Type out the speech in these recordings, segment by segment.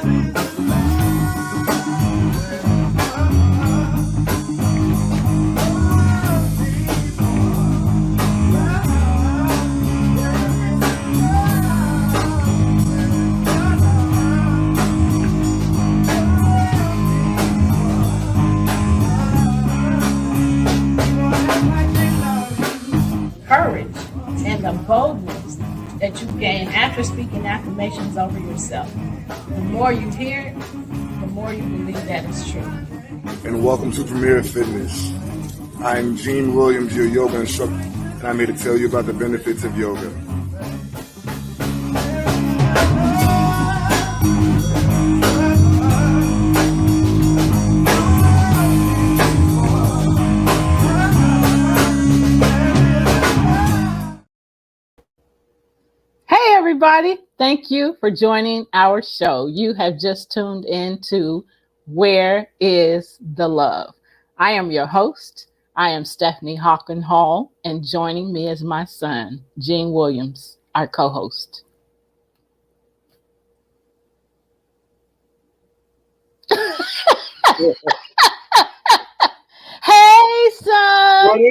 Courage and the boldness that you gain after speaking affirmations over yourself. The more you hear it, the more you believe that it's true. And welcome to Premier Fitness. I'm Gene Williams, your yoga instructor, and I'm here to tell you about the benefits of yoga. Hey, everybody. Thank you for joining our show. You have just tuned into Where is the Love? I am your host. I am Stephanie Hawken Hall, and joining me is my son, Gene Williams, our co-host. Hey, son. What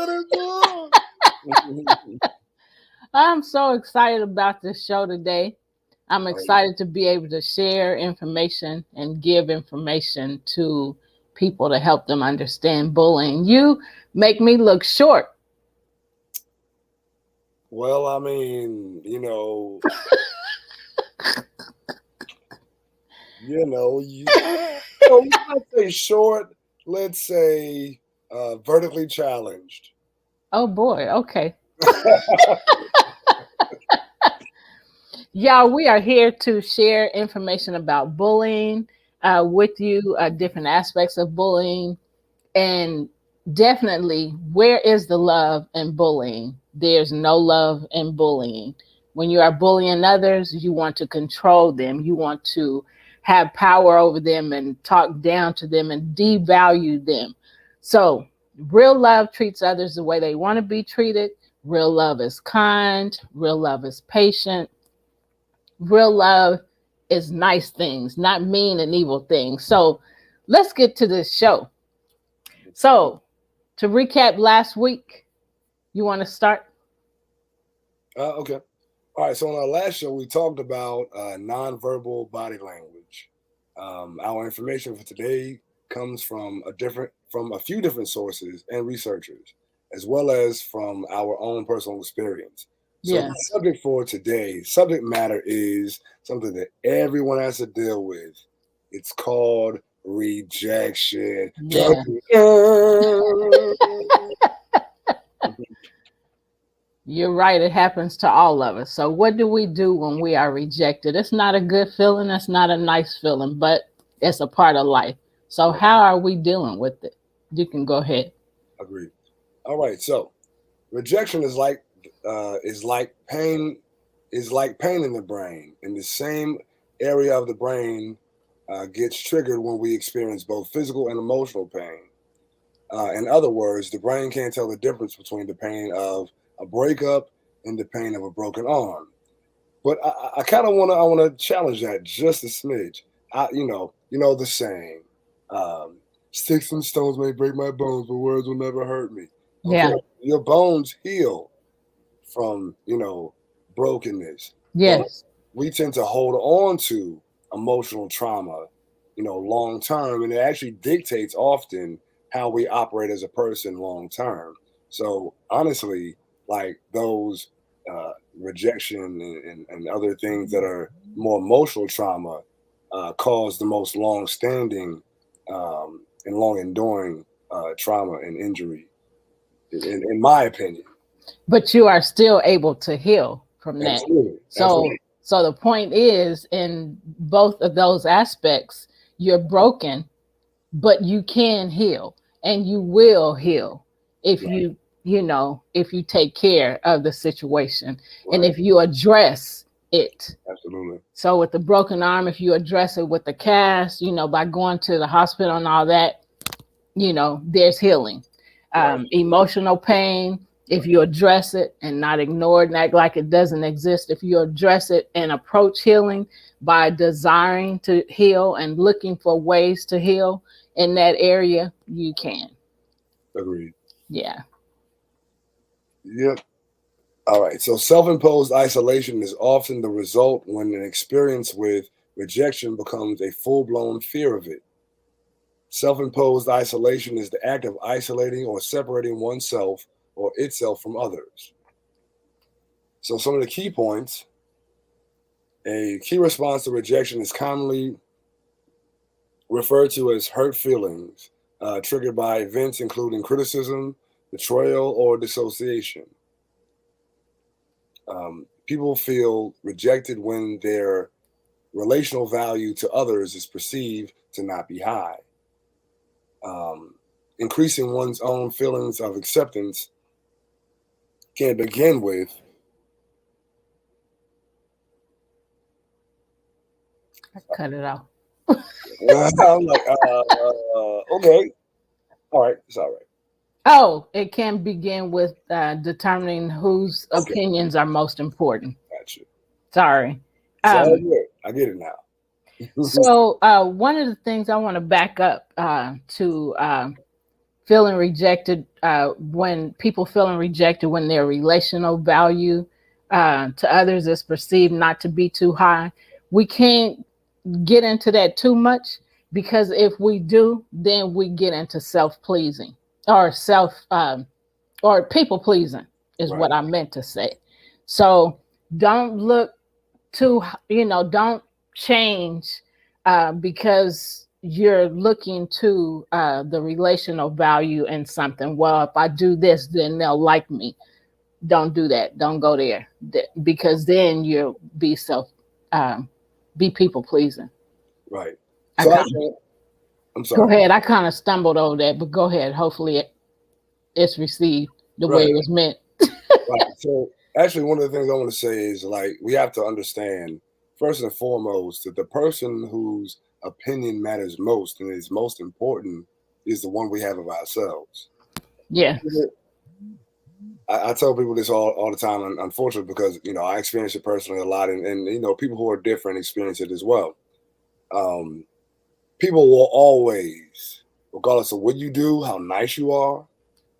it do? I'm so excited about this show today. I'm excited to be able to share information and give information to people to help them understand bullying. You make me look short. Well, I mean, you might say short, let's say vertically challenged. Oh boy, okay. Yeah, we are here to share information about bullying with you, different aspects of bullying, and definitely where is the love in bullying? There's no love in bullying. When you are bullying others, you want to control them. You want to have power over them and talk down to them and devalue them. So real love treats others the way they want to be treated. Real love is kind. Real love is patient. Real love is nice things, not mean and evil things. So let's get to this show. So to recap last week, you want to start? Okay. All right. So on our last show, we talked about nonverbal body language. Our information for today comes from a few different sources and researchers, as well as from our own personal experience. So Yes. the subject for today's subject matter is something that everyone has to deal with. It's called rejection. Yeah. You're right. It happens to all of us. So what do we do when we are rejected? It's not a good feeling. It's not a nice feeling, but it's a part of life. So how are we dealing with it? You can go ahead. Agreed. All right. So rejection is like pain in the brain. In the same area of the brain gets triggered when we experience both physical and emotional pain. In other words, the brain can't tell the difference between the pain of a breakup and the pain of a broken arm. But I kind of want to challenge that just a smidge. You know the saying, sticks and stones may break my bones, but words will never hurt me. Okay? Yeah. Your bones heal from, brokenness. Yes. But we tend to hold on to emotional trauma, long term, and it actually dictates often how we operate as a person long term. So honestly, like those rejection and other things that are more emotional trauma cause the most long-standing and long-enduring trauma and injury, in my opinion. But you are still able to heal from that. Absolutely. So Absolutely. So the point is, in both of those aspects, you're broken, but you can heal, and you will heal if Right. if you take care of the situation and Right. if you address it. Absolutely. So with the broken arm, if you address it with the cast, by going to the hospital and all that, there's healing. Right. Emotional pain, If you address it and not ignore it and act like it doesn't exist, if you address it and approach healing by desiring to heal and looking for ways to heal in that area, you can. Agreed. Yeah. Yep. All right. So self-imposed isolation is often the result when an experience with rejection becomes a full-blown fear of it. Self-imposed isolation is the act of isolating or separating oneself or itself from others. So some of the key points: a key response to rejection is commonly referred to as hurt feelings, triggered by events including criticism, betrayal, or dissociation. People feel rejected when their relational value to others is perceived to not be high. Um, Increasing one's own feelings of acceptance can begin with I cut it off. I'm like, okay, all right, it's all right. Oh, it can begin with determining whose Okay, opinions are most important. gotcha. Sorry. It's all Um, good. I get it now. so, one of the things I want to back up to feeling rejected, when people feeling rejected when their relational value to others is perceived not to be too high. We can't get into that too much, because if we do, then we get into self-pleasing or or people pleasing is what Right, I meant to say. So don't look too, don't change because you're looking to the relational value in something. Well, if I do this, then they'll like me. Don't do that. Don't go there, because then you'll um, be people pleasing. right. I So kind of I'm Go sorry. ahead. I kind of stumbled over that, but go ahead. Hopefully, it's received the way Right, it was meant. right. So actually, one of the things I want to say is like we have to understand first and foremost that the person whose opinion matters most and is most important is the one we have of ourselves. Yeah. I tell people this all the time, unfortunately, because I experience it personally a lot, and people who are different experience it as well. Um, People will always, regardless of what you do, how nice you are,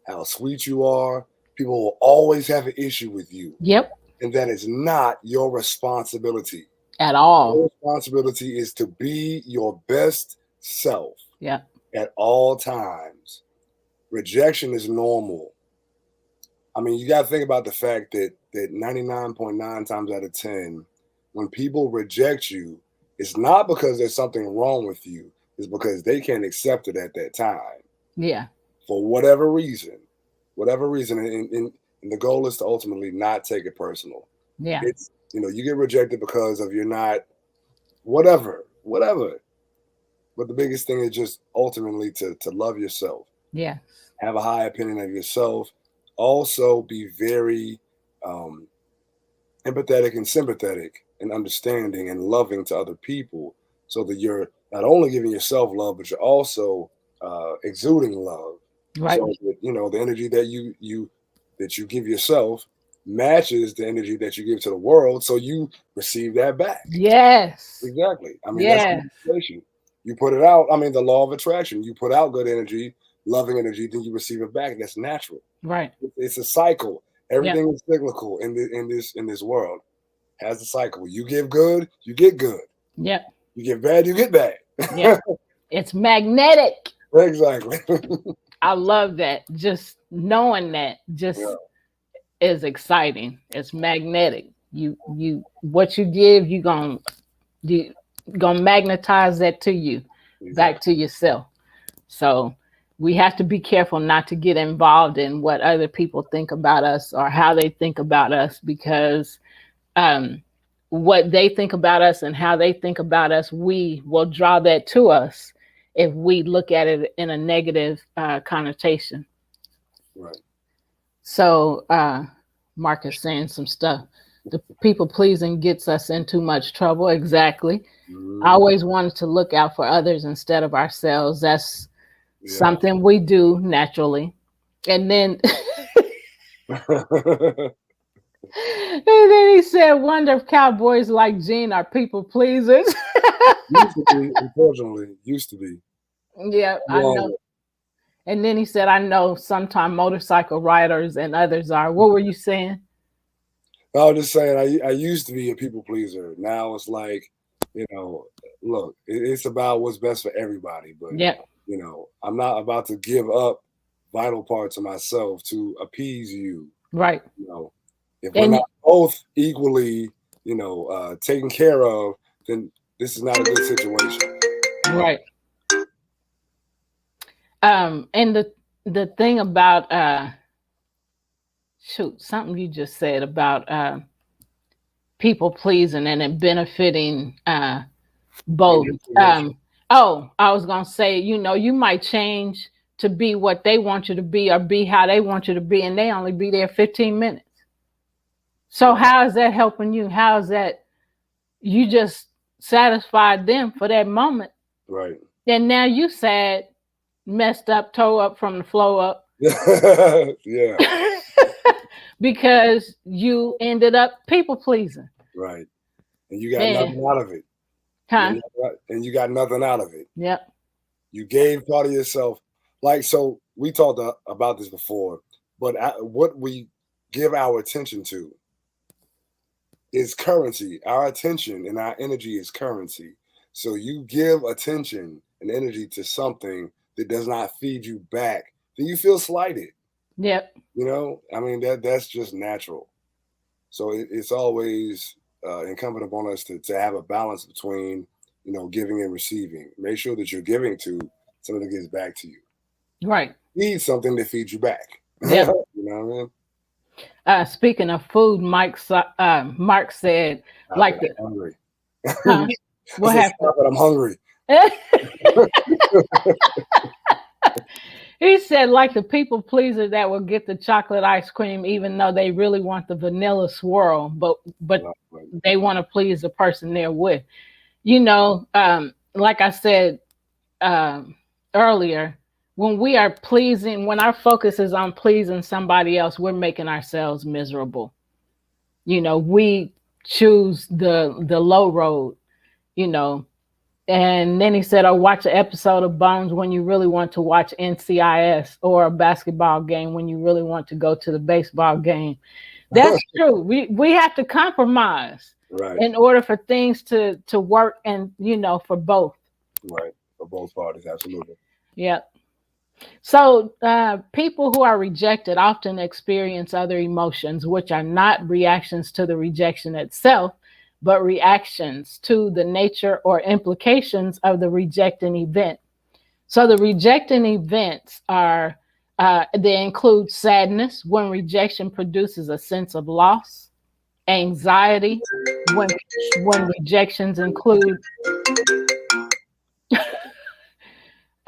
how sweet you are, people will always have an issue with you, Yep. and that is not your responsibility. At all. Your responsibility is to be your best self Yeah. at all times. Rejection is normal. I mean, you got to think about the fact that 99.9 times out of 10, when people reject you, it's not because there's something wrong with you. It's because they can't accept it at that time Yeah. for whatever reason. Whatever reason. And the goal is to ultimately not take it personal. Yeah. It's, you get rejected because of you're not whatever. But the biggest thing is just ultimately to love yourself, Yeah. have a high opinion of yourself. Also, be very um, empathetic and sympathetic and understanding and loving to other people, so that you're not only giving yourself love, but you're also exuding love. Right. So that, the energy that you give yourself matches the energy that you give to the world, so you receive that back. Yes. Exactly. I mean, that's Yeah. manipulation. You put it out. I mean, the law of attraction. You put out good energy, loving energy, then you receive it back. That's natural. Right. It's a cycle. Yeah. Everything is cyclical in this world. Has a cycle. You give good, you get good. Yep. You give bad, you get bad. Yeah. It's magnetic. Exactly. I love that. Just knowing that Yeah, just is exciting. It's magnetic. What you give, you gonna magnetize that to you, back exactly. to yourself. So we have to be careful not to get involved in what other people think about us or how they think about us, because um, what they think about us and how they think about us, we will draw that to us if we look at it in a negative connotation. Right. So Mark is saying some stuff. The people pleasing gets us in too much trouble. Exactly. I Mm, always wanted to look out for others instead of ourselves. That's yeah. something we do naturally. And then And then he said, "Wonder if cowboys like Gene are people pleasers." Used to be, unfortunately, used to be. Yeah, No I know. longer. And then he said, "I know sometimes motorcycle riders and others are." What were you saying? I was just saying, I used to be a people pleaser. Now it's like, look, it's about what's best for everybody. But, Yeah, I'm not about to give up vital parts of myself to appease you. right. You know, if we're And not both equally, taken care of, then this is not a good situation. right. And the thing about shoot, something you just said about people pleasing and it benefiting both. Being information. Oh, I was gonna say, you might change to be what they want you to be or be how they want you to be, and they only be there 15 minutes. So Right. how is that helping you? How is that you just satisfied them for that moment? Right. And now you sad, messed up, toe up from the flow up. Yeah. Because you ended up people pleasing. Right. And you got And nothing out of it. huh? And you got nothing out of it. Yep. You gave part of yourself. Like, so we talked about this before, but what we give our attention to is currency. Our attention and our energy is currency. So you give attention and energy to something that does not feed you back, then you feel slighted. Yep. I mean, that's just natural. So it's always incumbent upon us to have a balance between, giving and receiving. Make sure that you're giving to something that gives back to you. Right. Feed something that feeds you back. Yep. You know what I mean? Speaking of food, Mark said, Stop like it. the I'm hungry. huh? I What said, happened? stop it. I'm hungry. He said, like the people pleaser that will get the chocolate ice cream, even though they really want the vanilla swirl, but they want to please the person they're with. Like I said earlier, when our focus is on pleasing somebody else, we're making ourselves miserable. We choose the low road. You know, And then he said, "Oh, watch an episode of Bones when you really want to watch NCIS, or a basketball game when you really want to go to the baseball game." That's true. We have to compromise Right. in order for things to work, and for both. Right. For both parties, absolutely. Yeah. So people who are rejected often experience other emotions, which are not reactions to the rejection itself, but reactions to the nature or implications of the rejecting event. So the rejecting events they include sadness when rejection produces a sense of loss, anxiety when rejections include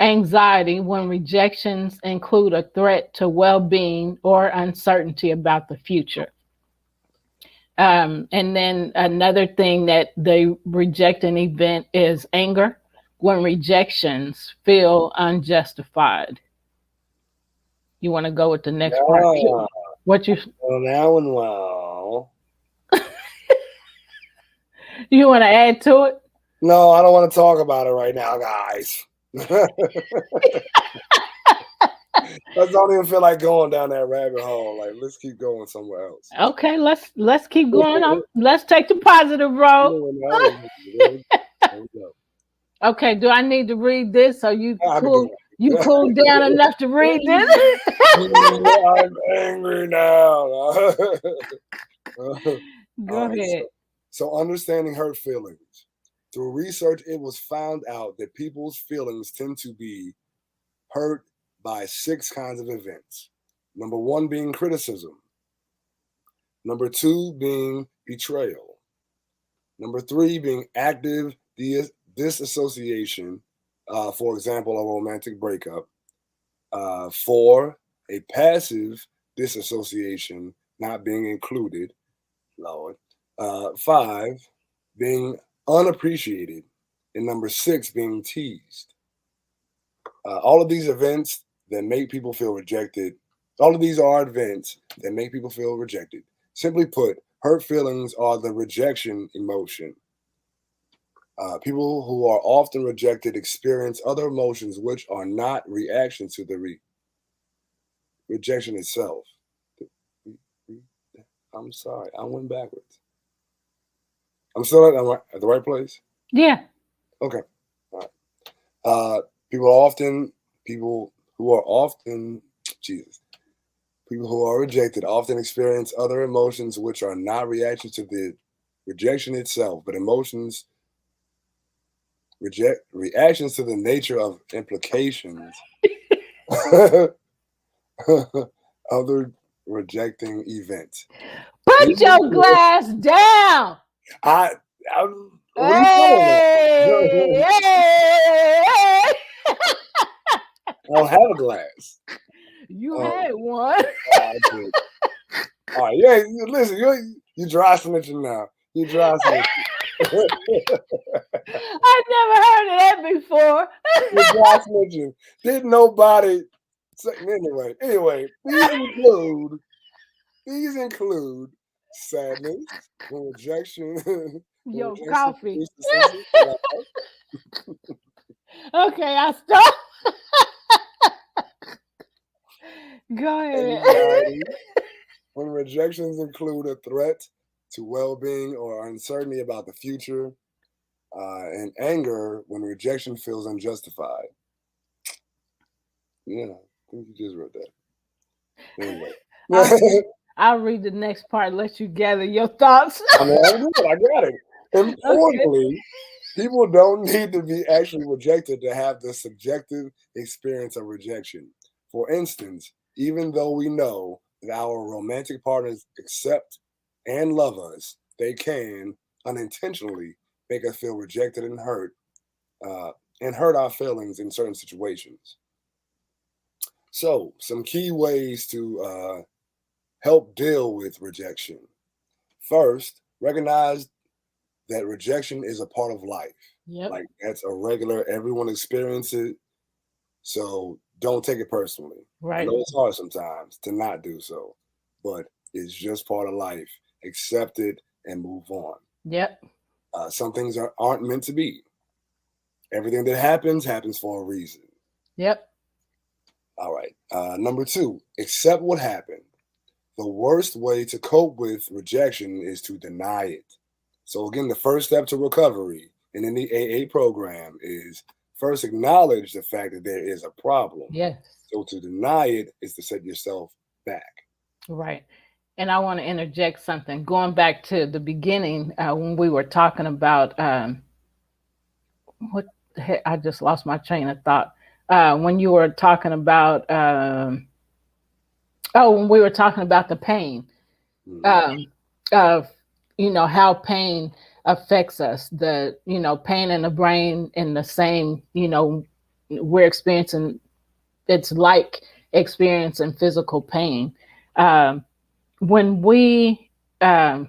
anxiety when rejections include a threat to well-being or uncertainty about the future. And then another thing that the rejecting event is anger when rejections feel unjustified. You want to go with the next part Yeah. too? What Well, now and well. you want to add to it? No, I don't want to talk about it right now, guys. I don't even feel like going down that rabbit hole. Like, let's keep going somewhere else. Okay, let's keep going on. Let's take the positive road. There we go. Okay, do I need to read this so I can do you it. cool down enough to read this? I'm angry now. Go All right. ahead. So understanding hurt feelings. Through research, it was found out that people's feelings tend to be hurt by 6 kinds of events. Number 1 being criticism. Number 2 being betrayal. Number 3 being active disassociation, for example, a romantic breakup. 4, a passive disassociation, not being included, Lord. 5, being unappreciated. And number 6, being teased. All of these events that make people feel rejected, all of these are events that make people feel rejected. Simply put, hurt feelings are the rejection emotion. People who are often rejected experience other emotions which are not reactions to the rejection itself. I'm sorry, I went backwards. I'm still at the right place? Yeah. Okay. All right. People who are often, Jesus, people who are rejected often experience other emotions which are not reactions to the rejection itself, but reactions to the nature of implications other rejecting events. Put your glass down. I, I what are you talking Hey, about? hey, hey. I don't have a glass. You had one. I did. All right, yeah. Listen, you dry snitching now. You dry snitching. I never heard of that before. You dry snitching. Didn't nobody say anyway. These include sadness, when rejection, when Yo, rejection coffee. produces a sense of loss, Okay, I stop. Go ahead. anxiety, when rejections include a threat to well-being or uncertainty about the future, and anger when rejection feels unjustified. Yeah, I think you just wrote that. Anyway. I'll read, I'll read the next part. Let you gather your thoughts. I mean, I'm good. I got it. Okay. Importantly, people don't need to be actually rejected to have the subjective experience of rejection. For instance, even though we know that our romantic partners accept and love us, they can unintentionally make us feel rejected and hurt our feelings in certain situations. So, some key ways to help deal with rejection. First, recognize that rejection is a part of life. Yep. Like that's a regular, everyone experiences it. So don't take it personally. I Right. know it's hard sometimes to not do so, but it's just part of life. Accept it and move on. Yep. Some things aren't meant to be. Everything that happens for a reason. Yep. All right. Number two, accept what happened. The worst way to cope with rejection is to deny it. So, again, the first step to recovery in any AA program is first acknowledge the fact that there is a problem. Yes. So, to deny it is to set yourself back. Right. And I want to interject something. Going back to the beginning when we were talking about what the heck, I just lost my train of thought. When you were talking about when we were talking about the pain, Mhm. of how pain affects us, the pain in the brain in the same, we're experiencing, it's like experiencing physical pain. um, when we dang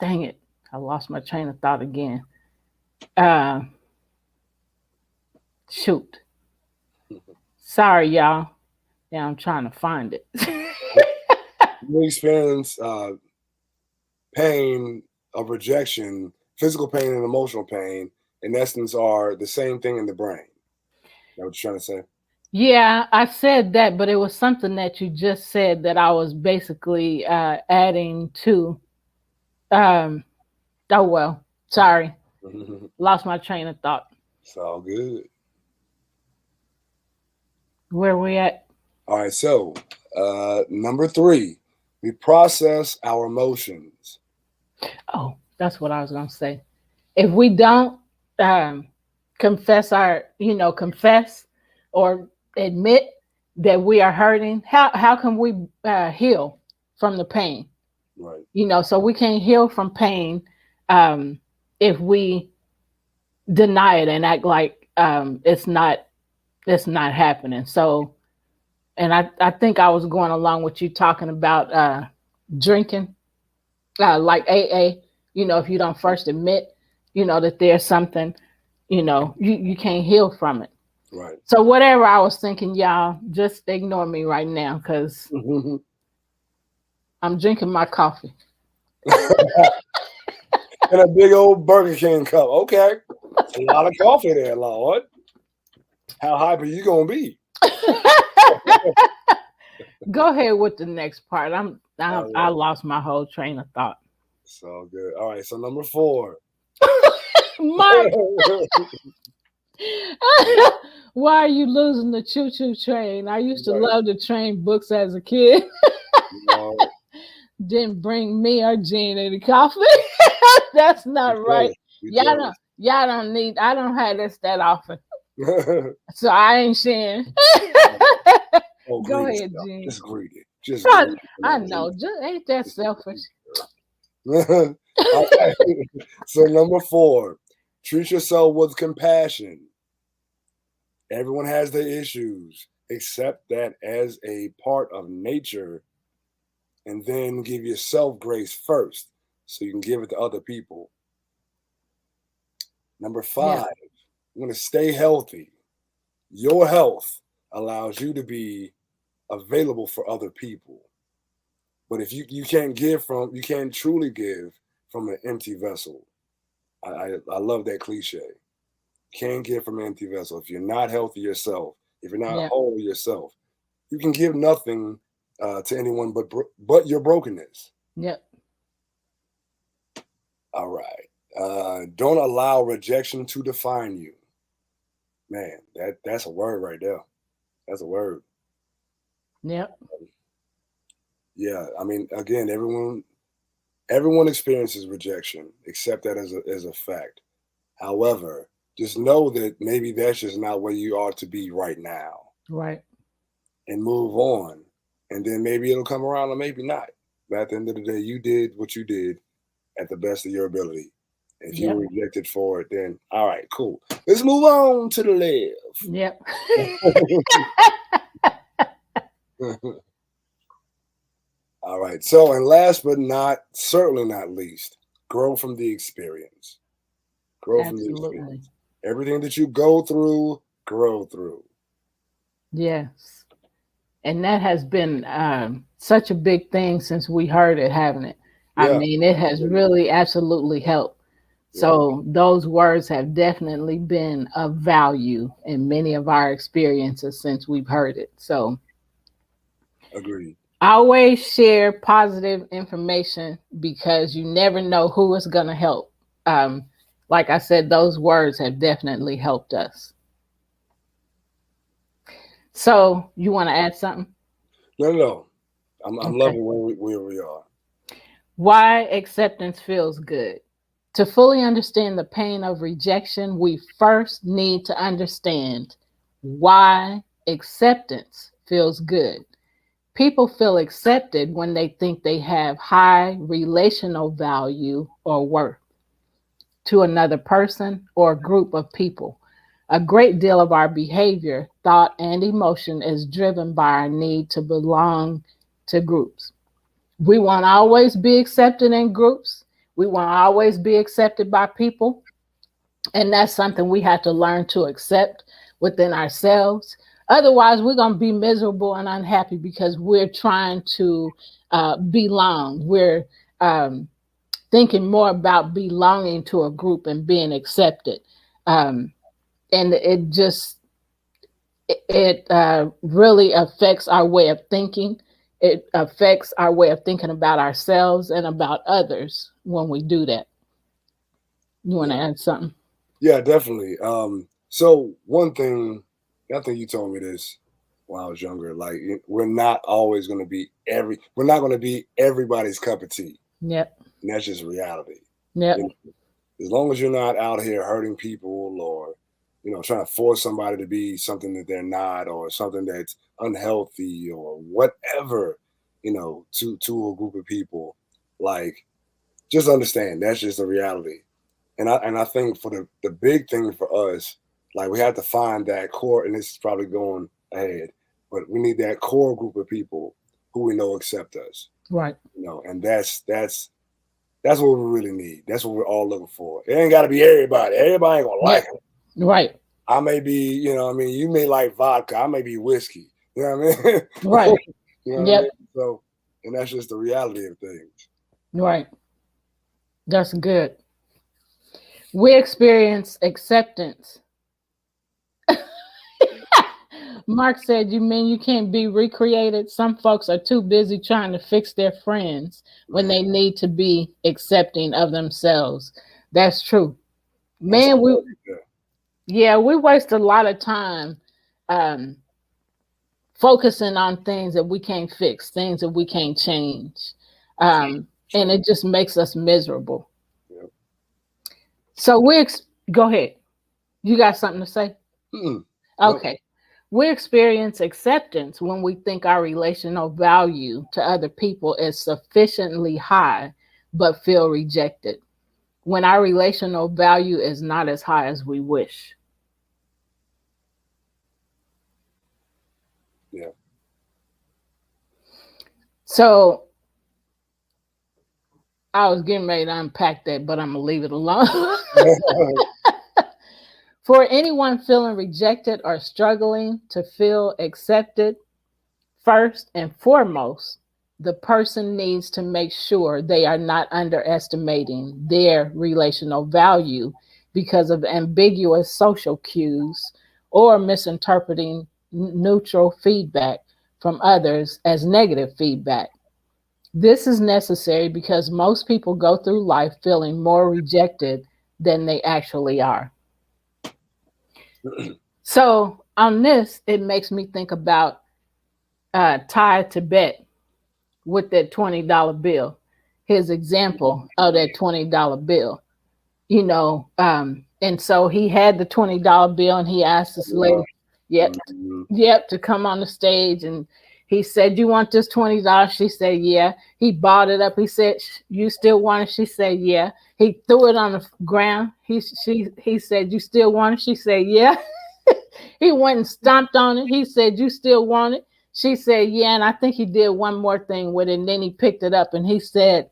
it, I lost my train of thought again. uh, Shoot, sorry y'all. Now I'm trying to find it. You experience pain of rejection, physical pain and emotional pain, in essence, are the same thing in the brain. Know what you're trying to say? Yeah, I said that, but it was something that you just said that I was basically adding to. Um, oh well, sorry, lost my train of thought. It's all good. Where we at? All right, so number three, we process our emotions. Oh, that's what I was gonna say. If we don't um, confess or admit that we are hurting, how can we heal from the pain? Right. So we can't heal from pain um, if we deny it and act like it's not happening. So, and I think I was going along with you talking about drinking, like AA. If you don't first admit, that there's something, you can't heal from it. Right. So whatever I was thinking, y'all just ignore me right now, because I'm drinking my coffee. In a big old Burger King cup. Okay. It's a lot of coffee there, Lord. How hyper you gonna be? Go ahead with the next part. I All lost my whole train of thought. so good. All right, so number 4. Mark, why are you losing the choo choo train? I used to Right. love to train books as a kid. No, Didn't bring me or Jean any coffee. That's you not right. jealous. You Y'all don't need. I don't have this that often, jealous. so I ain't sharing. Oh, Go greedy ahead, stuff. Jean. Just greedy. Just I, greedy. I know. Just ain't that selfish? Okay. So number 4, treat yourself with compassion. Everyone has their issues. Accept that as a part of nature, and then give yourself grace first so you can give it to other people. Number 5, Yeah. you want to stay healthy. Your health allows you to be available for other people. But if you can't truly give from an empty vessel. I love that cliche. Can't give from an empty vessel. If you're not healthy yourself, if you're not Yeah. whole yourself, you can give nothing to anyone but your brokenness. Yep. All right. Don't allow rejection to define you. Man, that's a word right there. That's a word. Yep. Yeah. I mean, again, everyone experiences rejection. Accept that as a fact. However, just know that maybe that's just not where you are to be right now, Right. and move on. And then maybe it'll come around or maybe not. But at the end of the day, you did what you did at the best of your ability. If you Yep. were rejected for it, then all right, cool. Let's move on to the Yep. left. All right. So, and last but certainly not least, grow from the experience. Grow from the Absolutely. experience. Everything that you go through, grow through. Yes. And that has been such a big thing since we heard it, haven't it? I Yeah. mean, it has really absolutely helped. Yeah. So those words have definitely been of value in many of our experiences since we've heard it. So Agreed. always share positive information because you never know who is going to help. Um, like I said, those words have definitely helped us. So you want to add something? No. I'm Okay. loving where we are. Why acceptance feels good. To fully understand the pain of rejection, we first need to understand why acceptance feels good. People feel accepted when they think they have high relational value or worth to another person or group of people. A great deal of our behavior, thought, and emotion is driven by our need to belong to groups. We want to always be accepted in groups. We want to always be accepted by people. And that's something we have to learn to accept within ourselves. Otherwise, we're going to be miserable and unhappy because we're trying to belong. We're thinking more about belonging to a group and being accepted. Um, and it really affects our way of thinking. It affects our way of thinking about ourselves and about others when we do that. You want to Yeah. add something? Yeah, definitely. So one thing, I think you told me this when I was younger. Like we're not always going to be we're not going to be everybody's cup of tea, Yep. and that's just reality. Yep. You know, as long as you're not out here hurting people or trying to force somebody to be something that they're not or something that's unhealthy or whatever, to a group of people, like just understand that's just a reality. And I think for the big thing for us, like we have to find that core, and this is probably going ahead, but we need that core group of people who we know accept us, Right. and that's what we really need. That's what we're all looking for. It ain't got to be everybody. Everybody ain't gonna like Yep. it. Right. I may be, you may like vodka. I may be whiskey. You know what I mean? Right. You know what I Yep. mean? So And that's just the reality of things. Right. That's good. We experience acceptance. Mark said, "You mean you can't be recreated? Some folks are too busy trying to fix their friends when Right. they need to be accepting of themselves." That's true. That's Man, yeah. we waste a lot of time um, focusing on things that we can't fix, things that we can't change. And True. it just makes us miserable. Yeah. So go ahead. You got something to say? Mm-mm. Nope. Okay. We experience acceptance when we think our relational value to other people is sufficiently high, but feel rejected. When our relational value is not as high as we wish. Yeah. So I was getting ready to unpack that, but I'm going to leave it alone. For anyone feeling rejected or struggling to feel accepted, first and foremost, the person needs to make sure they are not underestimating their relational value because of ambiguous social cues or misinterpreting neutral feedback from others as negative feedback. This is necessary because most people go through life feeling more rejected than they actually are. So, on this, it makes me think about Ty Tibet with that $20 bill, his example of that $20 bill, and so he had the $20 bill and he asked this lady, yep, Mm-hmm. yep, to come on the stage. And he said, "You want this $20?" She said, "Yeah." He bought it up. He said, "You still want it?" She said, "Yeah." He threw it on the ground. He said, "You still want it?" She said, "Yeah." He went and stomped on it. He said, "You still want it?" She said, "Yeah." And I think he did one more thing with it. And then he picked it up and he said,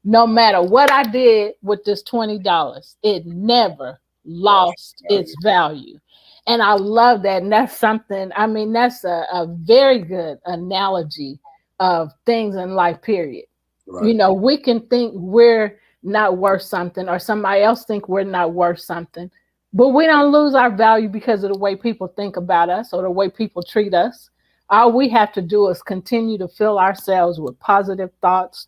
"No matter what I did with this $20, it never Lost lost value. its value." And I love that. And that's something, I mean, that's a very good analogy of things in life, period. Right. We can think we're not worth something or somebody else think we're not worth something, but we don't lose our value because of the way people think about us or the way people treat us. All we have to do is continue to fill ourselves with positive thoughts,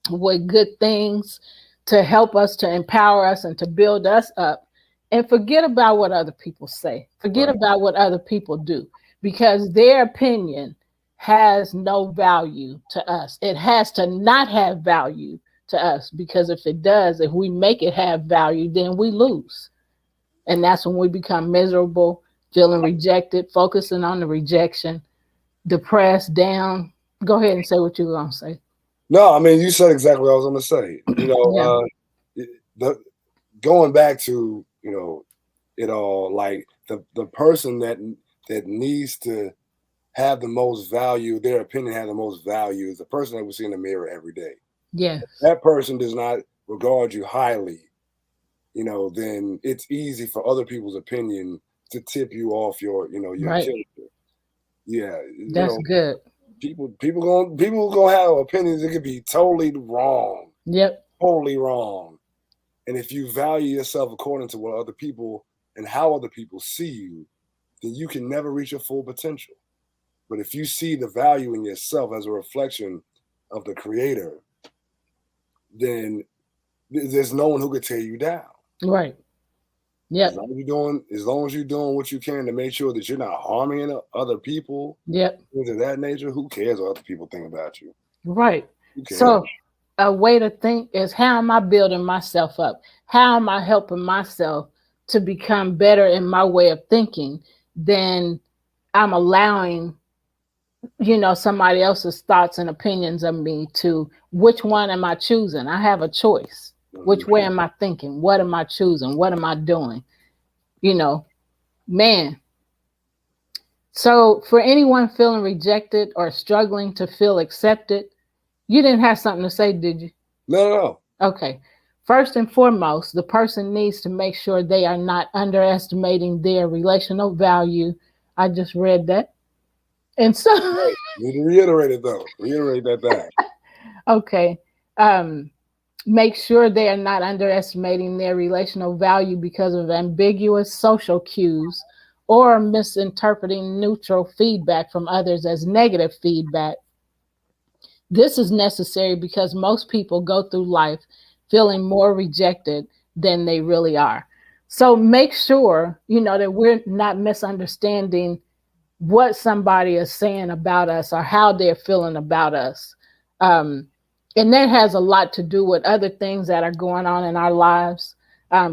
with good things to help us, to empower us, and to build us up. And forget about what other people say. Forget Right. about what other people do, because their opinion has no value to us. It has to not have value to us, because if it does, if we make it have value, then we lose. And that's when we become miserable, feeling rejected, focusing on the rejection, depressed, down. Go ahead and say what you're going to say. No, I mean you said exactly what I was going to say. Yeah. The going back to it all, like the person that needs to have the most value, their opinion have the most value, is the person that we see in the mirror every day. Yes. That person does not regard you highly, then it's easy for other people's opinion to tip you off your Right. character. Yeah, That's good. people gonna have opinions that could be Yep. totally wrong. And if you value yourself according to what other people and how other people see you, then you can never reach your full potential. But if you see the value in yourself as a reflection of the creator, then there's no one who could tear you down. Right. As Yep. long as you're doing what you can to make sure that you're not harming other people, Yep. things of that nature, who cares what other people think about you? Right. Who cares? So a way to think is, how am I building myself up? How am I helping myself to become better in my way of thinking? Then I'm allowing, somebody else's thoughts and opinions of me to, which one am I choosing? I have a choice. Which way am I thinking? What am I choosing? What am I doing? You know, man. So for anyone feeling rejected or struggling to feel accepted, you didn't have something to say, did you? No. Okay. First and foremost, the person needs to make sure they are not underestimating their relational value. I just read that. And so Need to reiterate it though. Reiterate that back. Okay. Um, Make sure they are not underestimating their relational value because of ambiguous social cues or misinterpreting neutral feedback from others as negative feedback. This is necessary because most people go through life feeling more rejected than they really are. So make sure, that we're not misunderstanding what somebody is saying about us or how they're feeling about us. Um, and that has a lot to do with other things that are going on in our lives.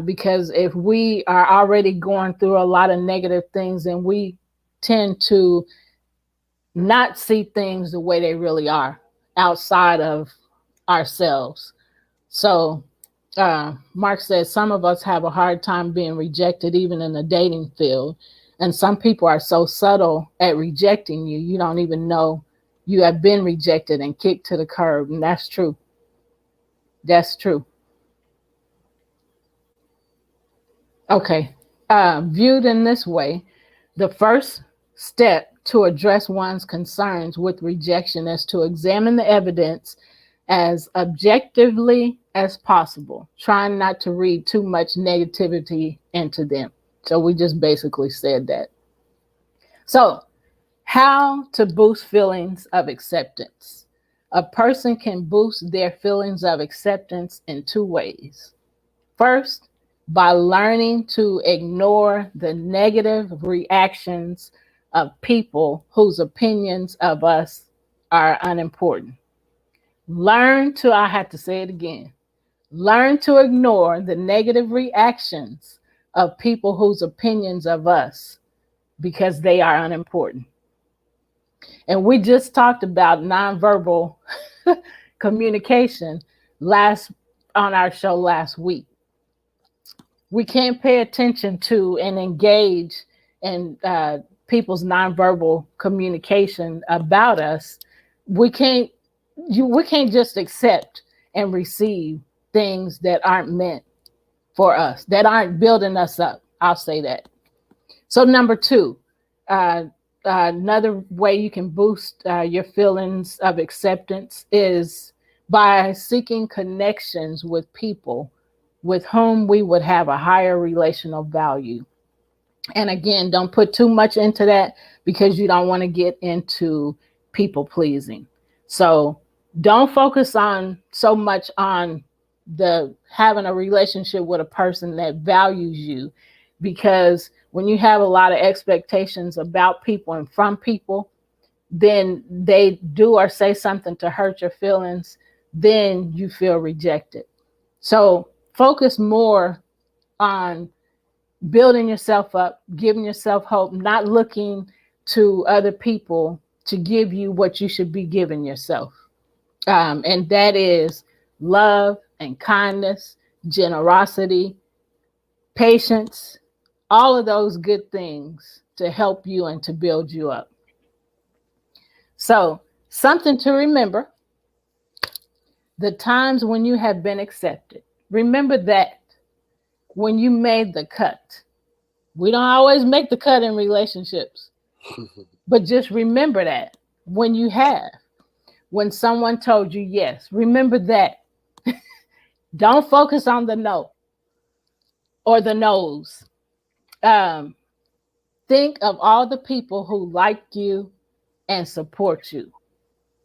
Because if we are already going through a lot of negative things, then we tend to not see things the way they really are outside of ourselves. So, Mark says some of us have a hard time being rejected, even in the dating field. And some people are so subtle at rejecting you, you don't even know you have been rejected and kicked to the curb. And that's true. That's true. Okay. Viewed in this way, the first step to address one's concerns with rejection is to examine the evidence as objectively as possible, trying not to read too much negativity into them. So we just basically said that. So, how to boost feelings of acceptance? A person can boost their feelings of acceptance in two ways. First, by learning to ignore the negative reactions of people whose opinions of us are unimportant. I have to say it again, learn to ignore the negative reactions of people whose opinions of us because they are unimportant. And we just talked about nonverbal communication last on our show last week. We can't pay attention to and engage in people's nonverbal communication about us. We can't we can't just accept and receive things that aren't meant for us, that aren't building us up. I'll say that. So number two, uh, another way you can boost your feelings of acceptance is by seeking connections with people with whom we would have a higher relational value. And again, don't put too much into that because you don't want to get into people pleasing. So don't focus on so much on the having a relationship with a person that values you, because when you have a lot of expectations about people and from people, then they do or say something to hurt your feelings, then you feel rejected. So focus more on building yourself up, giving yourself hope, not looking to other people to give you what you should be giving yourself. And that is love and kindness, generosity, patience, all of those good things to help you and to build you up. So, something to remember, the times when you have been accepted. Remember that when you made the cut. We don't always make the cut in relationships, but just remember that when you have, when someone told you yes, remember that. Don't focus on the no or the no's. Um, think of all the people who like you and support you.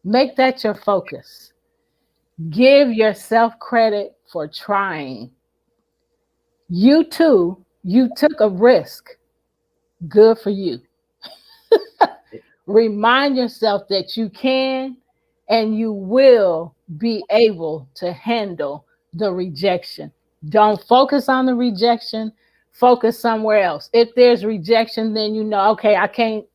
Make that your focus. Give yourself credit for trying. You too, you took a risk. Good for you. Remind yourself that you can and you will be able to handle the rejection. Don't focus on the rejection, focus somewhere else. If there's rejection, then you know, okay, I can't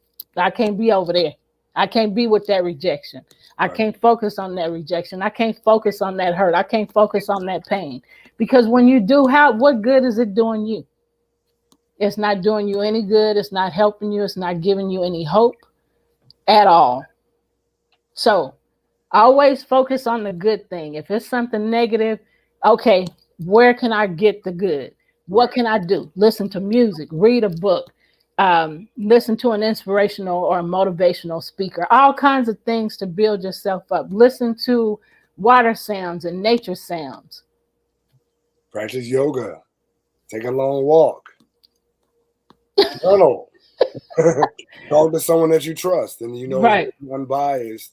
be over there. I can't be with that rejection. I can't focus on that rejection. I can't focus on that hurt. I can't focus on that pain. Because when you do, what good is it doing you? It's not doing you any good. It's not helping you. It's not giving you any hope at all. So always focus on the good thing. If it's something negative, okay, where can I get the good? What can I do? Listen to music, read a book, listen to an inspirational or motivational speaker, all kinds of things to build yourself up. Listen to water sounds and nature sounds. Practice yoga. Take a long walk. Journal. Talk to someone that you trust and you know is Right. unbiased,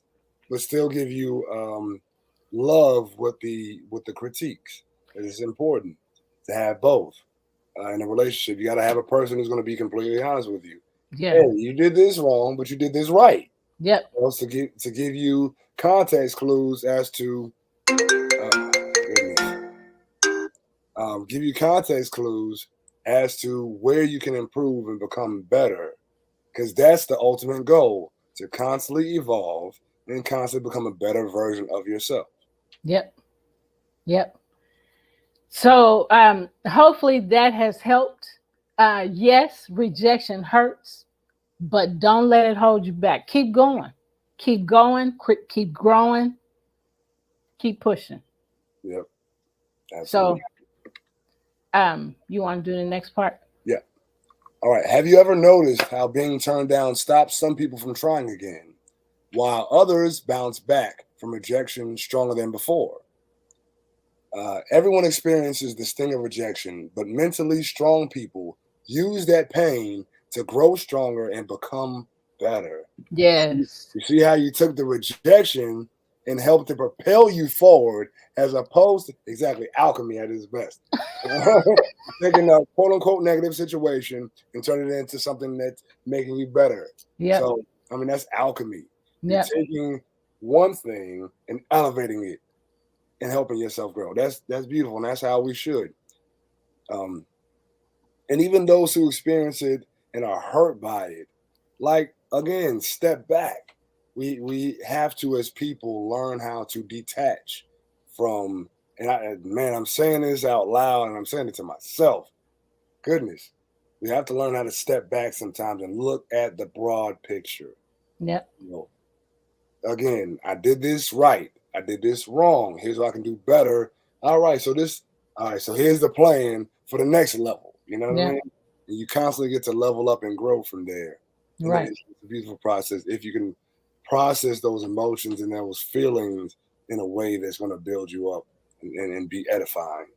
but still give you love with the critiques. It is important to have both in a relationship. You got to have a person who's going to be completely honest with you. Yeah. Hey, you did this wrong, but you did this right. Yep. Also to give you context clues as to goodness, give you context clues as to where you can improve and become better, because that's the ultimate goal, to constantly evolve and constantly become a better version of yourself. Yep. Yep. So hopefully that has helped. Yes, rejection hurts, but don't let it hold you back. Keep going. Keep going. Keep growing. Keep pushing. Yep, absolutely. So you want to do the next part? Yeah. All right. Have you ever noticed how being turned down stops some people from trying again, while others bounce back from rejection stronger than before? Everyone experiences the sting of rejection, but mentally strong people use that pain to grow stronger and become better. Yes. You see how you took the rejection and helped to propel you forward, as opposed to exactly alchemy at its best. Taking a quote unquote negative situation and turning it into something that's making you better. Yep. So, I mean, that's alchemy. You're Yep. taking one thing and elevating it and helping yourself grow. That's beautiful, and that's how we should. Um, and even those who experience it and are hurt by it, like again, step back. We have to, as people, learn how to detach from. And man, I'm saying this out loud, and I'm saying it to myself. Goodness, we have to learn how to step back sometimes and look at the broad picture. Yep. You know, again, I did this right. I did this wrong. Here's what I can do better. All right, so here's the plan for the next level. You know what I Yeah. mean? And you constantly get to level up and grow from there. And Right. it's a beautiful process if you can process those emotions and those feelings in a way that's going to build you up and be edifying.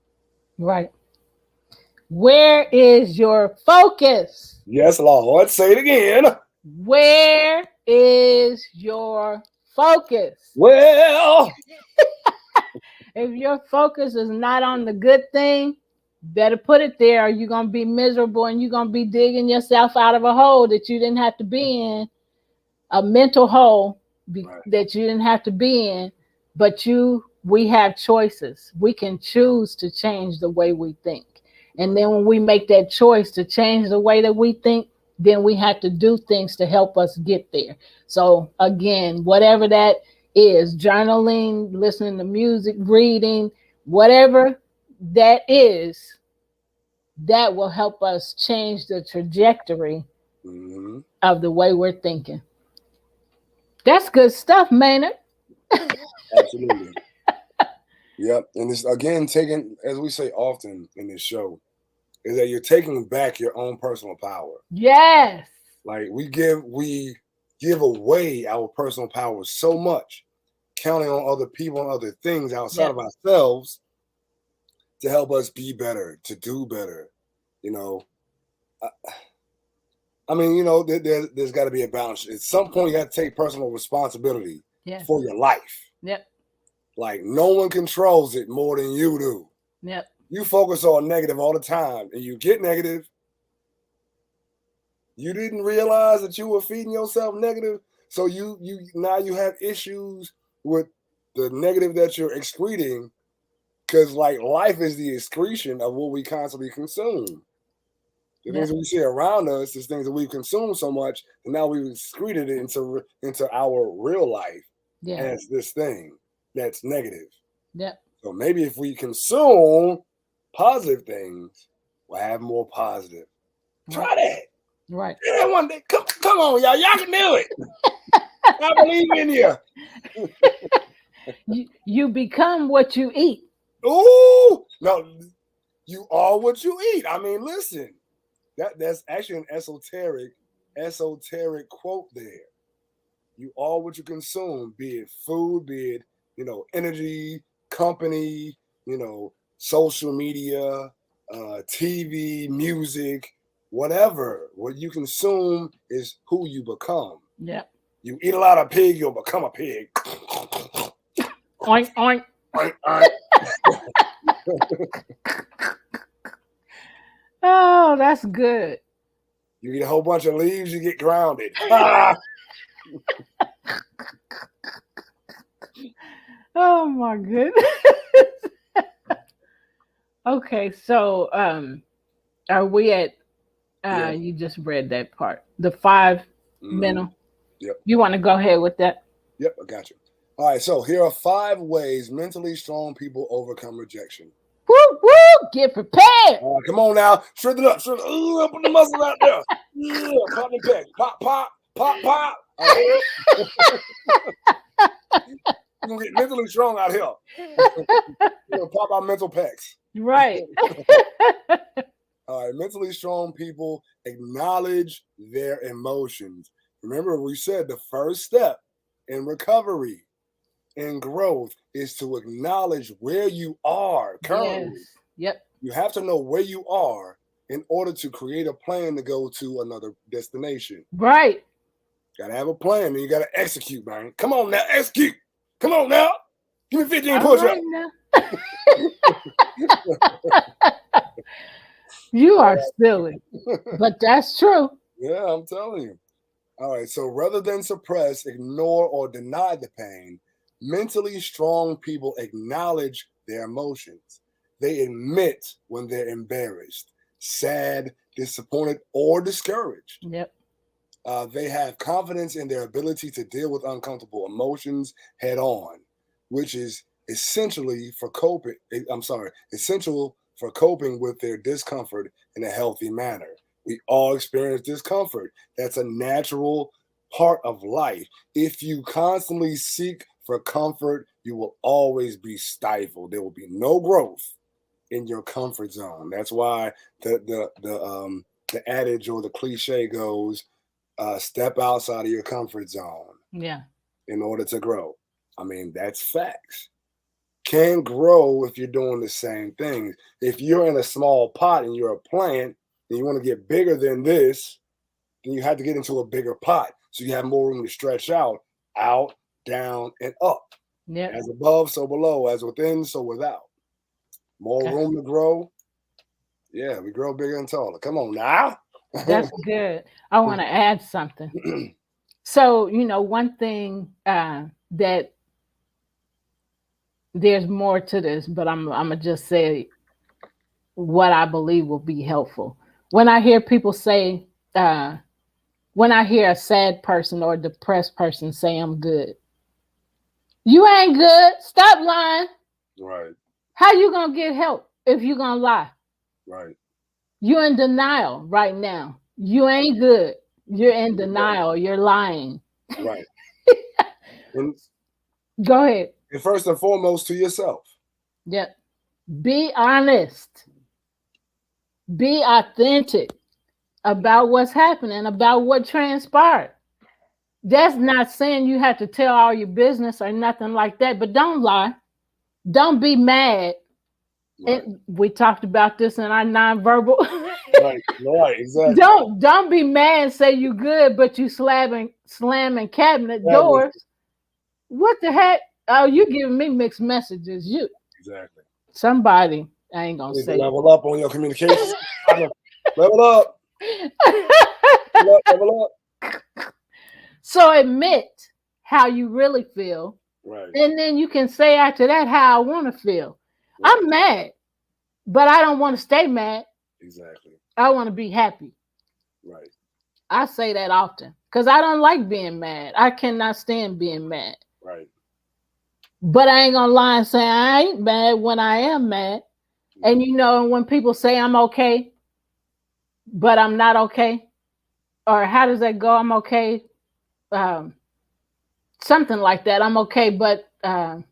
Right. Where is your focus? Yes, Lord. Say it again. Where is your focus? Well, If your focus is not on the good thing, better put it there, or you're going to be miserable and you're going to be digging yourself out of a hole that you didn't have to be in, a mental hole right. that you didn't have to be in. But we have choices. We can choose to change the way we think. And then when we make that choice to change the way that we think, then we have to do things to help us get there. So again, whatever that is, journaling, listening to music, reading, whatever that is, that will help us change the trajectory of the way we're thinking. That's good stuff, Maynard. Absolutely. Yep. And it's again taking, as we say often in this show, is that you're taking back your own personal power. Yes. Like we give away our personal power so much, counting on other people and other things outside of ourselves to help us be better, to do better. You know, I mean, you know, there's got to be a balance. At some point, you got to take personal responsibility for your life. Yep. Like no one controls it more than you do. Yep. You focus on negative all the time, and you get negative. You didn't realize that you were feeding yourself negative, so you now you have issues with the negative that you're excreting, because like life is the excretion of what we constantly consume. The things that we see around us is things that we've consumed so much, and now we've excreted it into our real life as this thing that's negative. Yep. So maybe if we consume positive things, we'll have more positive. Try that. Right. Yeah, one day. Come on, y'all. Y'all can do it. I believe in you. You become what you eat. Ooh, no, you are what you eat. I mean, listen. That's actually an esoteric quote there. You are what you consume, be it food, be it, energy, company, social media, TV, music, whatever. What you consume is who you become. Yeah. You eat a lot of pig, you'll become a pig. Oink, oink. Oink, oink. Oh, that's good. You eat a whole bunch of leaves, you get grounded. Oh my goodness. Okay, so are we at Yeah. you just read that part. The 5 mental. Yep. You want to go ahead with that? Yep, I got you. All right, so here are 5 ways mentally strong people overcome rejection. Woo, woo, get prepared. Come on now, strengthen up, strengthen up. Put the muscles out there. Yeah, pop the peg. Pop, pop, pop, pop. Right. We're gonna get mentally strong out here. We're gonna pop our mental pecs. Right. All right, mentally strong people acknowledge their emotions. Remember, we said the first step in recovery and growth is to acknowledge where you are currently. Yes. Yep. You have to know where you are in order to create a plan to go to another destination. Right. Gotta have a plan and you gotta execute, man. Come on now, execute. Come on now. Give me 15 push-ups. You are silly, but that's true. Yeah, I'm telling you. All right, so rather than suppress, ignore, or deny the pain, mentally strong people acknowledge their emotions. They admit when they're embarrassed, sad, disappointed, or discouraged. Yep. They have confidence in their ability to deal with uncomfortable emotions head on, which is essential for coping with their discomfort in a healthy manner. We all experience discomfort. That's a natural part of life. If you constantly seek for comfort, you will always be stifled. There will be no growth in your comfort zone. That's why the adage or the cliche goes, step outside of your comfort zone. Yeah. In order to grow. I mean, that's facts. Can't grow if you're doing the same things. If you're in a small pot and you're a plant and you want to get bigger than this, then you have to get into a bigger pot. So you have more room to stretch out, down, and up. Yep. As above, so below. As within, so without. More room to grow. Yeah, we grow bigger and taller. Come on now. That's good. I want to add something. So, one thing that there's more to this, but I'm going to just say what I believe will be helpful. When I hear people say, when I hear a sad person or a depressed person say, I'm good. You ain't good. Stop lying. Right. How you going to get help if you're going to lie? Right. You're in denial right now. You ain't good. You're in denial. You're lying. Right. Go ahead. And first and foremost, to yourself. Yep. Be honest. Be authentic about what's happening, about what transpired. That's not saying you have to tell all your business or nothing like that, but don't lie. Don't be mad. Right. We talked about this in our nonverbal. Right, exactly. Don't be mad and say you good, but you slamming cabinet doors. What the heck? Oh, you giving me mixed messages. You exactly. Somebody, I ain't gonna say level up on your communication. Level up. Level up. So admit how you really feel. Right. And then you can say after that how I want to feel. Right. I'm mad, but I don't want to stay mad. Exactly. I want to be happy. Right. I say that often because I don't like being mad. I cannot stand being mad. Right. But I ain't gonna lie and say I ain't mad when I am mad. And when people say I'm okay, but I'm not okay, or how does that go? I'm okay. Something like that. I'm okay, but not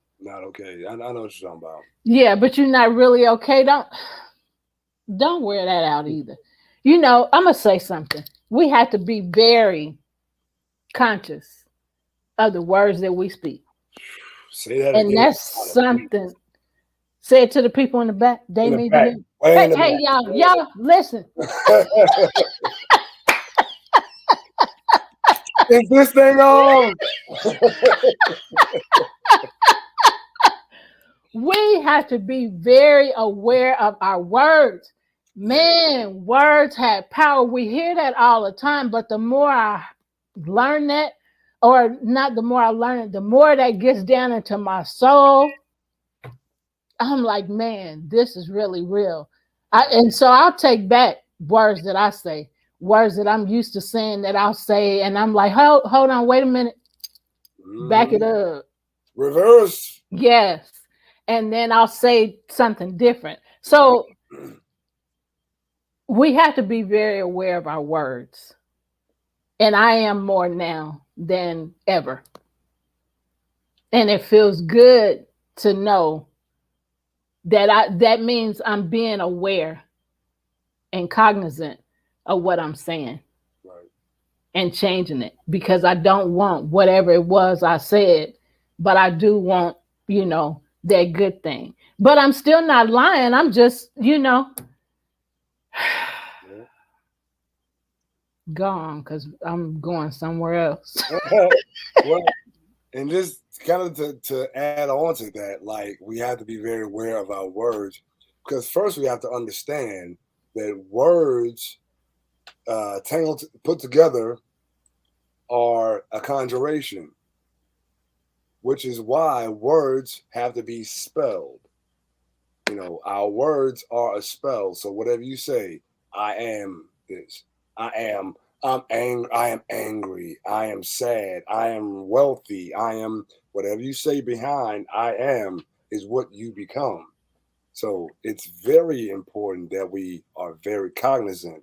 okay. I know what you're talking about. Yeah, but you're not really okay. Don't wear that out either. I'm gonna say something. We have to be very conscious of the words that we speak. Say that And again. that's something. Say it to the people in the back. They In the need to back. hear. Way Hey, in the hey, y'all, listen. back. Is this thing on? We have to be very aware of our words. Yeah. Man, words have power. We hear that all the time, but the more I learn that, or not the more I learn it, the more that gets down into my soul. I'm like, man, this is really real. And so I'll take back words that I say, words that I'm used to saying that I'll say, and I'm like, hold on, wait a minute, back it up. Reverse. Yes. And then I'll say something different. So we have to be very aware of our words. And I am more now than ever. And it feels good to know that means I'm being aware and cognizant of what I'm saying. Right. And changing it, because I don't want whatever it was I said, but I do want, that good thing. But I'm still not lying. I'm just, gone because I'm going somewhere else. Well, and just kind of to add on to that, like we have to be very aware of our words, because first we have to understand that words tangled put together are a conjuration, which is why words have to be spelled. Our words are a spell. So whatever you say, I am this. I am. I am angry. I am sad. I am wealthy. I am. Whatever you say behind I am is what you become. So it's very important that we are very cognizant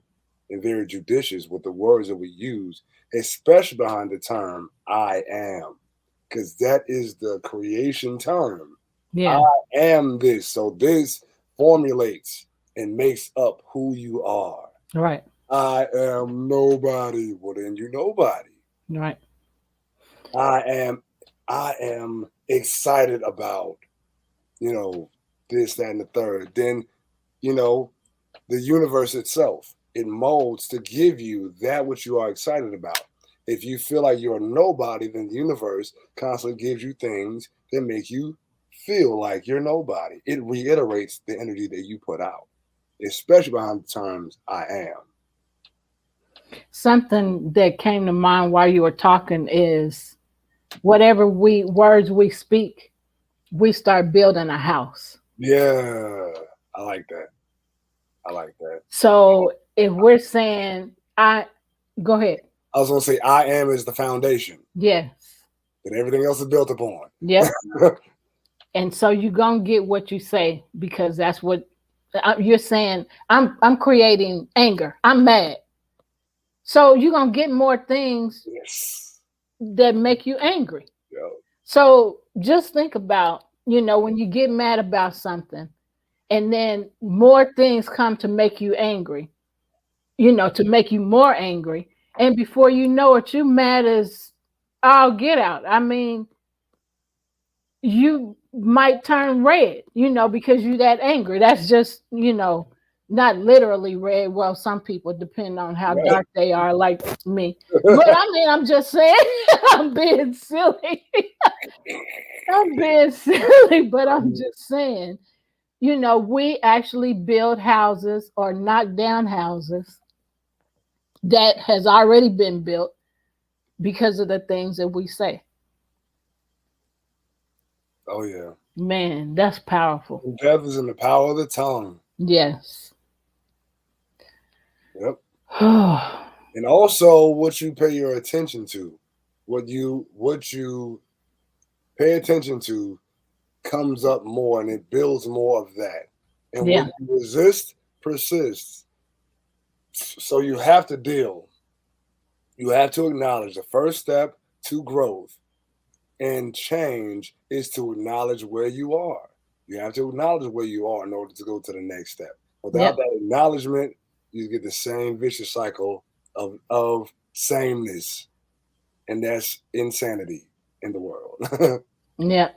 and very judicious with the words that we use, especially behind the term I am, because that is the creation term. I Yeah. am this. So this formulates and makes up who you are. Right. I am nobody. Well, then you nobody. Right. I am. I am excited about you know this, that, and the third. Then you know the universe itself. It molds to give you that which you are excited about. If you feel like you're a nobody, then the universe constantly gives you things that make you feel like you're nobody. It reiterates the energy that you put out, especially behind the terms I am. Something that came to mind while you were talking is whatever words we speak, we start building a house. Yeah, I like that. I like that. So if we're saying I go ahead. I was gonna say I am is the foundation Yes. that everything else is built upon. Yep. And so you're gonna get what you say, because that's what you're saying. I'm creating anger. I'm mad. So you're gonna get more things Yes. that make you angry. Yo. So just think about, when you get mad about something and then more things come to make you angry, to make you more angry. And before you know it, you mad as all get out. I mean, you might turn red, because you that angry. That's just, not literally red. Well, some people, depend on how Right. dark they are, like me. But I mean, I'm just saying, I'm being silly. I'm being silly, but I'm just saying, we actually build houses or knock down houses that has already been built because of the things that we say. Oh yeah. Man, that's powerful. Death is in the power of the tongue. Yes. Yep. Yeah. And also what you pay your attention to. What you pay attention to comes up more and it builds more of that. And what you resist persists. So you have to deal. You have to acknowledge the first step to growth and change is to acknowledge where you are. You have to acknowledge where you are in order to go to the next step. Without Yep. that acknowledgement, you get the same vicious cycle of sameness, and that's insanity in the world. Yeah.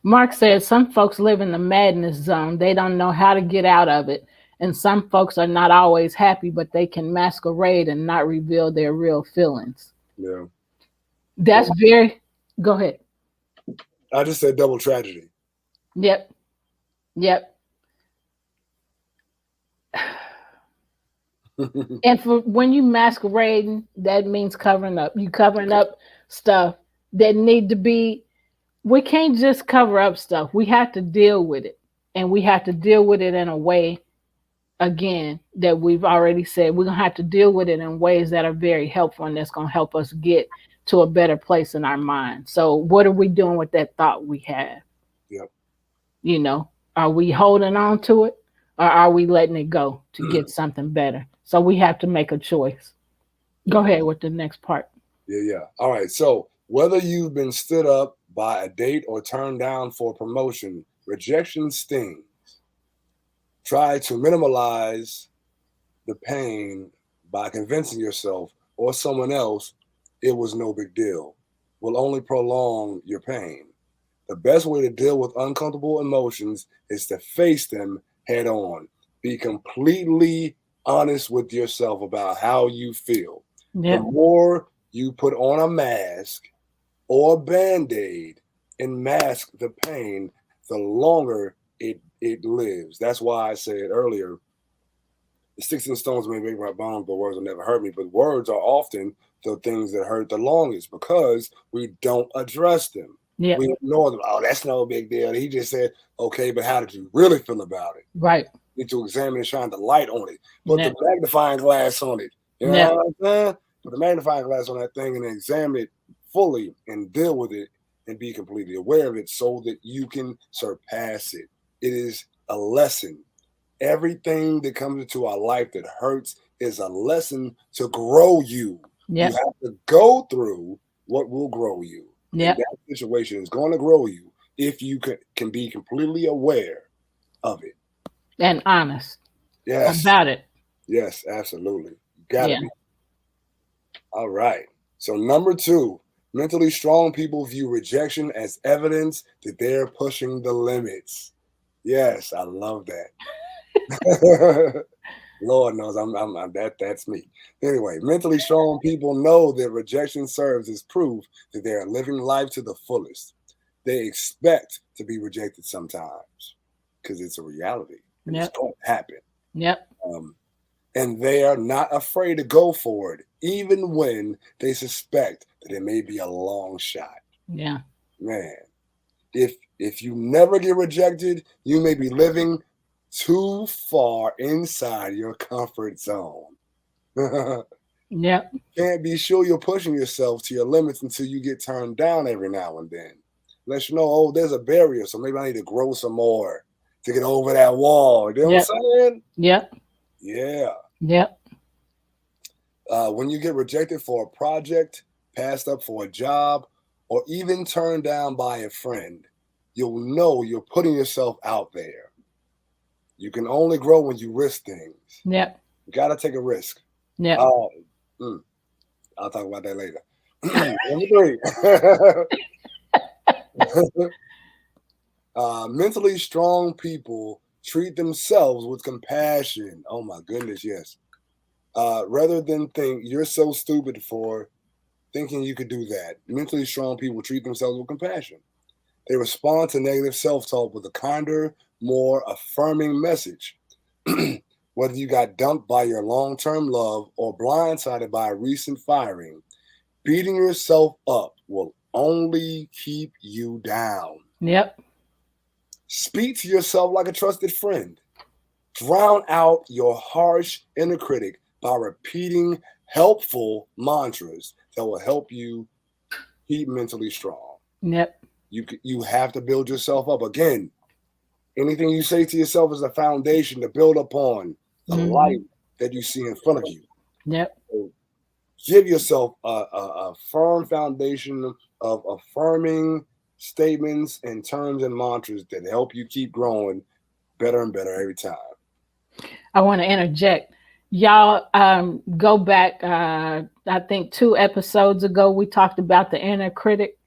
Mark says some folks live in the madness zone. They don't know how to get out of it. And some folks are not always happy, but they can masquerade and not reveal their real feelings. Yeah. That's very, go ahead. I just said double tragedy. Yep. Yep. And for when you masquerading, that means covering up. You covering up stuff that need to be, we can't just cover up stuff. We have to deal with it. And we have to deal with it in a way, again, that we've already said. We're gonna have to deal with it in ways that are very helpful and that's gonna help us get to a better place in our mind. So what are we doing with that thought we have? Yep. You know, are we holding on to it or are we letting it go to get something better? So we have to make a choice. Go ahead with the next part. Yeah. All right. So whether you've been stood up by a date or turned down for promotion, rejection stings. Try to minimize the pain by convincing yourself or someone else it was no big deal. Will only prolong your pain. The best way to deal with uncomfortable emotions is to face them head on. Be completely honest with yourself about how you feel. The Yeah. more you put on a mask or a band-aid and mask the pain, the longer it lives. That's why I said earlier, the sticks and stones may break my bones, but words will never hurt me. But words are often the things that hurt the longest because we don't address them. Yeah. We ignore them. Oh, that's no big deal. He just said, okay, but how did you really feel about it? Right. You need to examine and shine the light on it. Put Yeah. the magnifying glass on it. You know Yeah. what I'm saying? Put the magnifying glass on that thing and examine it fully and deal with it and be completely aware of it so that you can surpass it. It is a lesson. Everything that comes into our life that hurts is a lesson to grow you. Yeah. You have to go through what will grow you. Yeah. And that situation is going to grow you if you can be completely aware of it. And honest Yes. about it. Yes, absolutely. You got to Yeah. be. All right. So number 2, mentally strong people view rejection as evidence that they're pushing the limits. Yes, I love that. Lord knows I'm that's me. Anyway, mentally strong people know that rejection serves as proof that they are living life to the fullest. They expect to be rejected sometimes because it's a reality. And Yep. it's going to happen. Yep. And they are not afraid to go for it, even when they suspect that it may be a long shot. Yeah. Man, if you never get rejected, you may be living too far inside your comfort zone. Yep. Can't be sure you're pushing yourself to your limits until you get turned down every now and then. Let you know, oh, there's a barrier, so maybe I need to grow some more to get over that wall. You know Yep. what I'm saying? Yep. Yeah. Yep. When you get rejected for a project, passed up for a job, or even turned down by a friend, you'll know you're putting yourself out there. You can only grow when you risk things. Yep. You got to take a risk. Yep. I'll talk about that later. Number 3. Mentally strong people treat themselves with compassion. Oh my goodness, yes. Rather than think you're so stupid for thinking you could do that. Mentally strong people treat themselves with compassion. They respond to negative self-talk with a kinder, more affirming message. Whether you got dumped by your long-term love or blindsided by a recent firing, beating yourself up will only keep you down. Yep. Speak to yourself like a trusted friend. Drown out your harsh inner critic by repeating helpful mantras that will help you keep mentally strong. Yep. You have to build yourself up. Again, anything you say to yourself is a foundation to build upon the light that you see in front of you. Yep. So give yourself a firm foundation of affirming statements and terms and mantras that help you keep growing better and better every time. I want to interject. Y'all go back. I think 2 episodes ago we talked about the inner critic,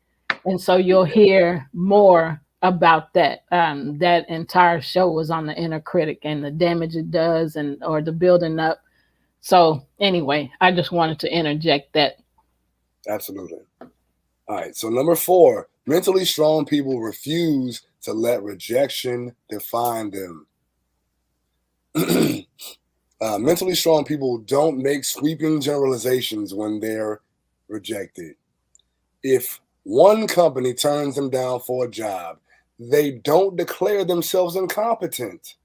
and so you'll hear more about that. That entire show was on the inner critic and the damage it does, and or the building up. So anyway, I just wanted to interject that. Absolutely. All right. So number 4, mentally strong people refuse to let rejection define them. Mentally strong people don't make sweeping generalizations when they're rejected. If one company turns them down for a job, they don't declare themselves incompetent.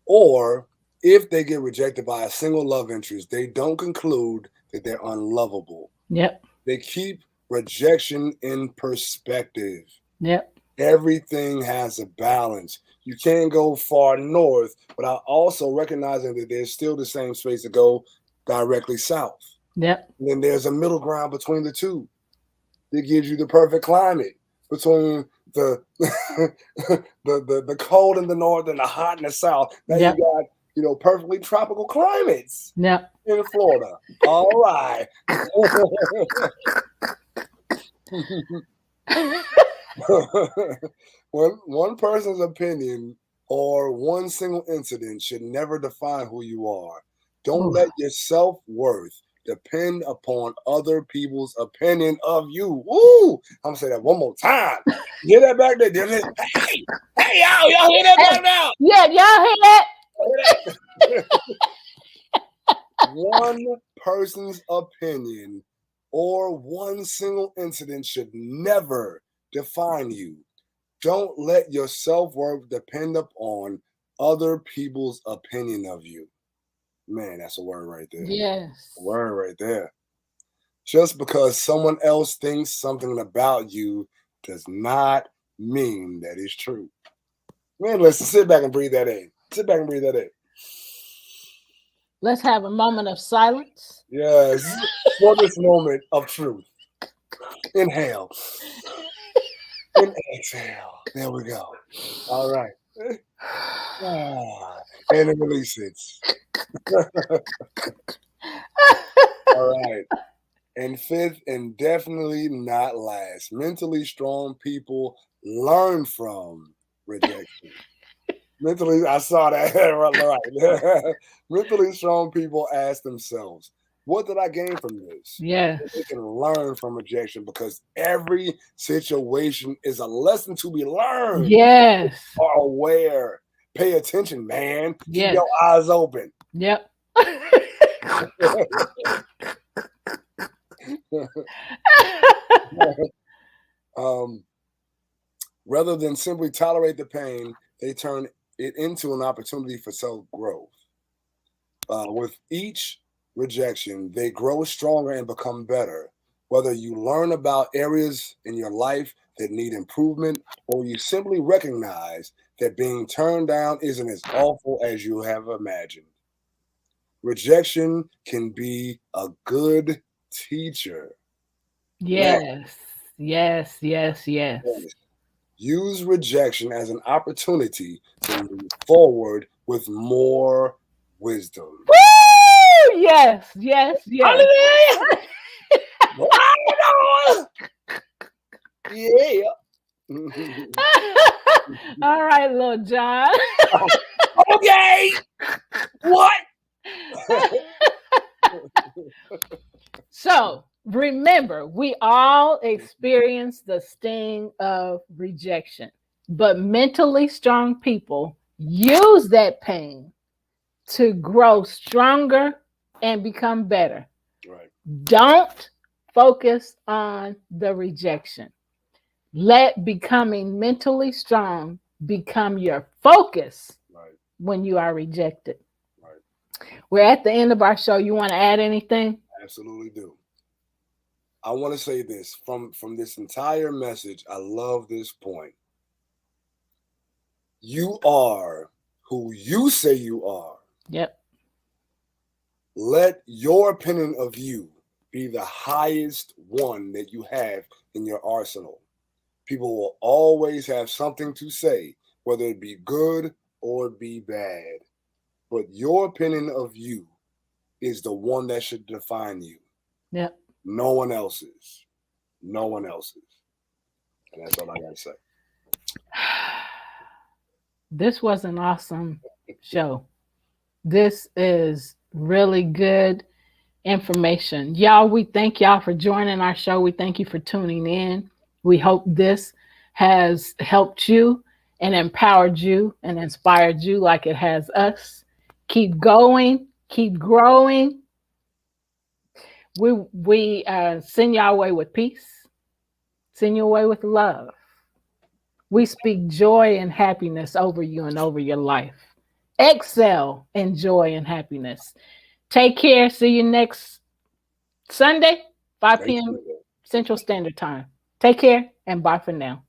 Or if they get rejected by a single love interest, they don't conclude that they're unlovable. Yep. They keep rejection in perspective. Yep. Everything has a balance. You can't go far north without also recognizing that there's still the same space to go directly south. Yep. And then there's a middle ground between the two. It gives you the perfect climate between the the cold in the north and the hot in the south. Now Yep. you got perfectly tropical climates Yep. in Florida. All right. One person's opinion or one single incident should never define who you are. Don't Ooh. let your self-worth depend upon other people's opinion of you. Ooh, I'm gonna say that one more time. You hear that back there? Hey, y'all hear that back now? Yeah, y'all hear that? One person's opinion or one single incident should never define you. Don't let your self-worth depend upon other people's opinion of you. Man, that's a word right there. Yes. A word right there. Just because someone else thinks something about you does not mean that it's true. Man, listen, sit back and breathe that in. Sit back and breathe that in. Let's have a moment of silence. Yes, for this moment of truth. Inhale. And exhale. There we go. All right. And then release it. All right. And fifth, and definitely not last, mentally strong people learn from rejection. Mentally, I saw that right. Mentally strong people ask themselves, what did I gain from this? Yes. They can learn from rejection because every situation is a lesson to be learned. Yes. Are aware. Pay attention, man. Keep Yes. your eyes open. Yep. Rather than simply tolerate the pain, they turn it into an opportunity for self-growth. With each rejection, they grow stronger and become better. Whether you learn about areas in your life that need improvement, or you simply recognize that being turned down isn't as awful as you have imagined. Rejection can be a good teacher. Yes. Yes. Yes. Yes. Use rejection as an opportunity to move forward with more wisdom. Woo! Yes. Yes. Yes. Yeah. All right, little John. Okay. What? So remember, we all experience the sting of rejection, but mentally strong people use that pain to grow stronger and become better. Right. Don't focus on the rejection. Let becoming mentally strong become your focus when you are rejected. Right. We're at the end of our show. You want to add anything? Absolutely do. I want to say this from this entire message. I love this point. You are who you say you are. Yep. Let your opinion of you be the highest one that you have in your arsenal. People will always have something to say, whether it be good or it be bad. but your opinion of you is the one that should define you. Yep. No one else's. No one else's. And that's all I gotta say. This was an awesome show. This is really good information. Y'all, we thank y'all for joining our show. We thank you for tuning in. We hope this has helped you and empowered you and inspired you like it has us. Keep going, keep growing. We send y'all away with peace, send you away with love. We speak joy and happiness over you and over your life. Excel in joy and happiness. Take care. See you next Sunday, 5 p.m. Central Standard Time. Take care and bye for now.